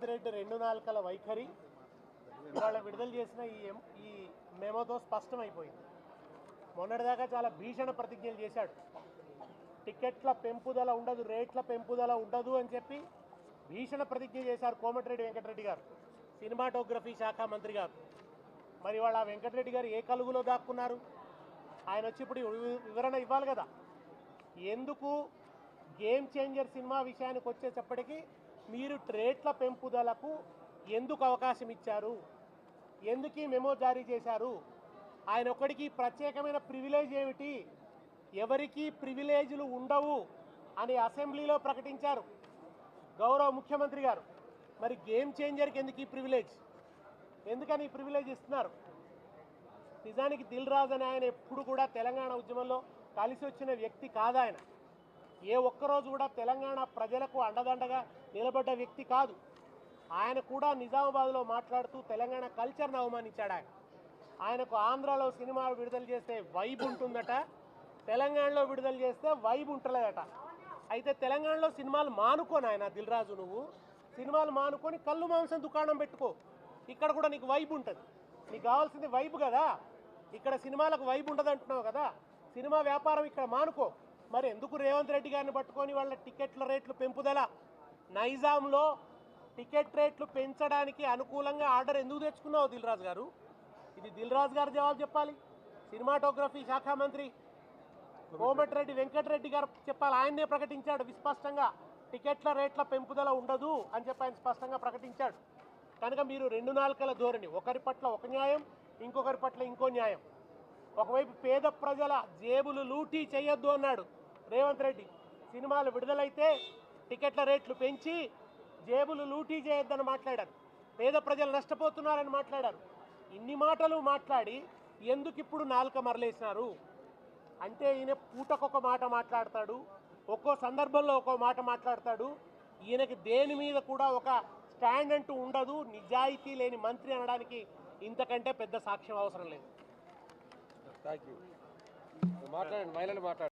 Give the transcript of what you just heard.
రేవంత్ రెడ్డి రెండు నాలుకల వైఖరి ఇవాళ విడుదల చేసిన ఈ మెమోతో స్పష్టమైపోయింది. మొన్నటిదాకా చాలా భీషణ ప్రతిజ్ఞలు చేశాడు. టికెట్ల పెంపుదల ఉండదు, రేట్ల పెంపుదల ఉండదు అని చెప్పి భీషణ ప్రతిజ్ఞ చేశారు కోమటిరెడ్డి వెంకటరెడ్డి గారు, సినిమాటోగ్రఫీ శాఖ మంత్రి గారు. మరి వాళ్ళ వెంకటరెడ్డి గారు ఏ కలుగులో దాక్కున్నారు? ఆయన వచ్చి ఇప్పుడు వివరణ ఇవ్వాలి కదా. ఎందుకు గేమ్ చేంజర్ సినిమా విషయానికి వచ్చేటప్పటికీ మీరు రేట్ల పెంపుదలకు ఎందుకు అవకాశం ఇచ్చారు, ఎందుకు ఈ మెమో జారీ చేశారు, ఆయన ఒక్కడికి ప్రత్యేకమైన ప్రివిలేజ్ ఏమిటి, ఎవరికి ప్రివిలేజ్లు ఉండవు అని అసెంబ్లీలో ప్రకటించారు గౌరవ ముఖ్యమంత్రి గారు. మరి గేమ్ చేంజర్కి ఎందుకు ఈ ప్రివిలేజ్, ఎందుకని ఈ ప్రివిలేజ్ ఇస్తున్నారు? నిజానికి దిల్ రాజు అని ఆయన ఎప్పుడు కూడా తెలంగాణ ఉద్యమంలో కలిసి వచ్చిన వ్యక్తి కాదు. ఆయన ఏ ఒక్కరోజు కూడా తెలంగాణ ప్రజలకు అండదండగా నిలబడ్డ వ్యక్తి కాదు. ఆయన కూడా నిజామాబాద్లో మాట్లాడుతూ తెలంగాణ కల్చర్ను అవమానించాడు. ఆయనకు ఆంధ్రాలో సినిమా విడుదల చేస్తే వైబ్ ఉంటుందట, తెలంగాణలో విడుదల చేస్తే వైబ్ ఉంటలేదట. అయితే తెలంగాణలో సినిమాలు మానుకోని ఆయన దిల్ రాజు, నువ్వు సినిమాలు మానుకొని కళ్ళు మాంసం దుకాణం పెట్టుకో, ఇక్కడ కూడా నీకు వైబ్ ఉంటుంది. నీకు కావాల్సింది వైబ్ కదా, ఇక్కడ సినిమాలకు వైబ్ ఉండదు అంటున్నావు కదా. సినిమా వ్యాపారం ఇక్కడ మానుకో. మరి ఎందుకు రేవంత్ రెడ్డి గారిని పట్టుకొని వాళ్ళ టికెట్ల రేట్లు పెంపుదల, నైజాంలో టికెట్ రేట్లు పెంచడానికి అనుకూలంగా ఆర్డర్ ఎందుకు తెచ్చుకున్నావు దిల్ రాజు గారు? ఇది దిల్ రాజు గారు జవాబు చెప్పాలి. సినిమాటోగ్రఫీ శాఖ మంత్రి కోమటిరెడ్డి వెంకటరెడ్డి గారు చెప్పాలి. ఆయన్నే ప్రకటించాడు విస్పష్టంగా, టికెట్ల రేట్ల పెంపుదల ఉండదు అని చెప్పి ఆయన స్పష్టంగా ప్రకటించాడు. కనుక మీరు రెండు నాలుకల ధోరణి, ఒకరి పట్ల ఒక న్యాయం, ఇంకొకరి పట్ల ఇంకో న్యాయం. ఒకవైపు పేద ప్రజల జేబులు లూటీ చేయొద్దు అన్నాడు రేవంత్ రెడ్డి, సినిమాలు విడుదలైతే టికెట్ల రేట్లు పెంచి జేబులు లూటీ చేయొద్దని మాట్లాడారు, పేద ప్రజలు నష్టపోతున్నారని మాట్లాడారు. ఇన్ని మాటలు మాట్లాడి ఎందుకు ఇప్పుడు నాలుక మరలేసినారు అంటే, ఈయన పూటకొక మాట మాట్లాడతాడు, ఒక్కో సందర్భంలో ఒక్కో మాట మాట్లాడతాడు. ఈయనకి దేని మీద కూడా ఒక స్టాండ్ అంటూ ఉండదు. నిజాయితీ లేని మంత్రి అనడానికి ఇంతకంటే పెద్ద సాక్ష్యం అవసరం లేదు. Thank you. మాట్లాడండి, మహిళలు మాట్లాడండి.